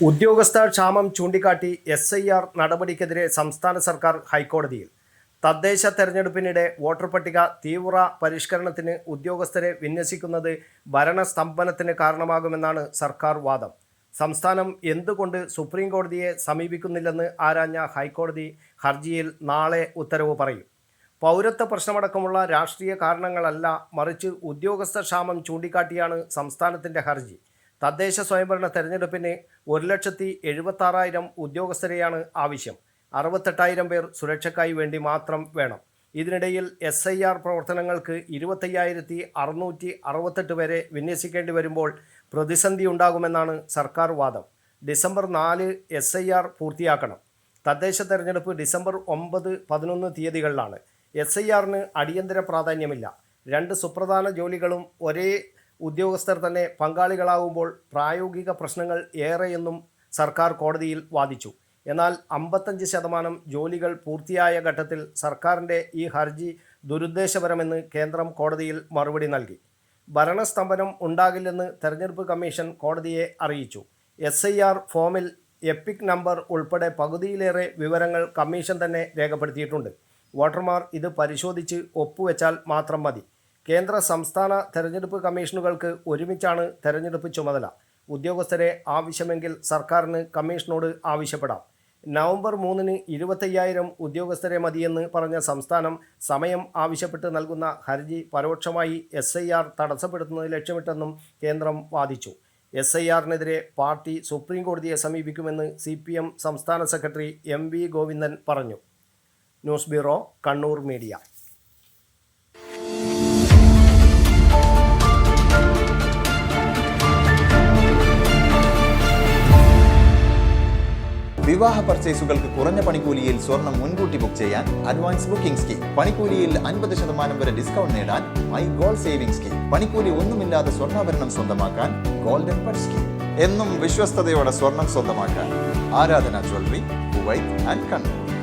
ഉദ്യോഗസ്ഥ ക്ഷാമം ചൂണ്ടിക്കാട്ടി SIR നടപടിക്കെതിരെ സംസ്ഥാന സർക്കാർ ഹൈക്കോടതിയിൽ. തദ്ദേശ തെരഞ്ഞെടുപ്പിനിടെ വോട്ടർ പട്ടിക തീവ്ര പരിഷ്കരണത്തിന് ഉദ്യോഗസ്ഥരെ വിന്യസിക്കുന്നത് ഭരണസ്തംഭനത്തിന് കാരണമാകുമെന്നാണ് സർക്കാർ വാദം. സംസ്ഥാനം എന്തുകൊണ്ട് സുപ്രീം കോടതിയെ സമീപിക്കുന്നില്ലെന്ന് ആരാഞ്ഞ ഹൈക്കോടതി ഹർജിയിൽ നാളെ ഉത്തരവ് പറയും. പൗരത്വ പ്രശ്നമടക്കമുള്ള രാഷ്ട്രീയ കാരണങ്ങളല്ല, മറിച്ച് ഉദ്യോഗസ്ഥ ക്ഷാമം ചൂണ്ടിക്കാട്ടിയാണ് സംസ്ഥാനത്തിൻ്റെ ഹർജി. തദ്ദേശ സ്വയംഭരണ തെരഞ്ഞെടുപ്പിന് 1,76,000 ഉദ്യോഗസ്ഥരെയാണ് ആവശ്യം. 68,000 പേർ സുരക്ഷയ്ക്കായി വേണ്ടി മാത്രം വേണം. ഇതിനിടയിൽ SIR പ്രവർത്തനങ്ങൾക്ക് 25,668 പേരെ വിന്യസിക്കേണ്ടി വരുമ്പോൾ പ്രതിസന്ധി ഉണ്ടാകുമെന്നാണ് സർക്കാർ വാദം. ഡിസംബർ 4 SIR പൂർത്തിയാക്കണം. തദ്ദേശ തെരഞ്ഞെടുപ്പ് ഡിസംബർ 9, 11 തീയതികളിലാണ്. SIRന് അടിയന്തര പ്രാധാന്യമില്ല. 2 സുപ്രധാന ജോലികളും ഒരേ ഉദ്യോഗസ്ഥർ തന്നെ പങ്കാളികളാകുമ്പോൾ പ്രായോഗിക പ്രശ്നങ്ങൾ ഏറെയെന്നും സർക്കാർ കോടതിയിൽ വാദിച്ചു. എന്നാൽ 55% ജോലികൾ പൂർത്തിയായ ഘട്ടത്തിൽ സർക്കാരിൻ്റെ ഈ ഹർജി ദുരുദ്ദേശപരമെന്ന് കേന്ദ്രം കോടതിയിൽ മറുപടി നൽകി. ഭരണസ്തംഭനം ഉണ്ടാകില്ലെന്ന് തെരഞ്ഞെടുപ്പ് കമ്മീഷൻ കോടതിയെ അറിയിച്ചു. SIR ഫോമിൽ എപ്പിക് നമ്പർ ഉൾപ്പെടെ പകുതിയിലേറെ വിവരങ്ങൾ കമ്മീഷൻ തന്നെ രേഖപ്പെടുത്തിയിട്ടുണ്ട്. വോട്ടർമാർ ഇത് പരിശോധിച്ച് ഒപ്പുവെച്ചാൽ മാത്രം മതി. കേന്ദ്ര സംസ്ഥാന തെരഞ്ഞെടുപ്പ് കമ്മീഷനുകൾക്ക് ഒരുമിച്ചാണ് തെരഞ്ഞെടുപ്പ് ചുമതല. ഉദ്യോഗസ്ഥരെ ആവശ്യമെങ്കിൽ സർക്കാരിന് കമ്മീഷനോട് ആവശ്യപ്പെടാം. നവംബർ 3 25,000 ഉദ്യോഗസ്ഥരെ മതിയെന്ന് പറഞ്ഞ സംസ്ഥാനം സമയം ആവശ്യപ്പെട്ട് നൽകുന്ന ഹർജി പരോക്ഷമായി SIR തടസ്സപ്പെടുത്തുന്നത് ലക്ഷ്യമിട്ടെന്നും കേന്ദ്രം വാദിച്ചു. SIRനെതിരെ പാർട്ടി സുപ്രീം കോടതിയെ സമീപിക്കുമെന്ന് CPM സംസ്ഥാന സെക്രട്ടറി MV ഗോവിന്ദൻ പറഞ്ഞു. News bureau, Kannur media. വിവാഹ പർച്ചേസുകൾക്ക് കുറഞ്ഞ പണിക്കൂലിയിൽ സ്വർണം മുൻകൂട്ടി ബുക്ക് ചെയ്യാൻ അഡ്വാൻസ് ബുക്കിംഗ് സ്കീം. പണിക്കൂലിയിൽ 50% വരെ ഡിസ്കൗണ്ട് നേടാൻ മൈ ഗോൾഡ് സേവിംഗ് സ്കീം. പണിക്കൂലി ഒന്നുമില്ലാതെ സ്വർണ്ണാഭരണം സ്വന്തമാക്കാൻ ഗോൾഡൻ പർച്ച് സ്കീം. എന്നും വിശ്വസ്തയോടെ സ്വർണം സ്വന്തമാക്കാൻ ആരാധന ജ്വല്ലറി, കുവൈറ്റ് ആൻഡ് കണ്ണൂർ.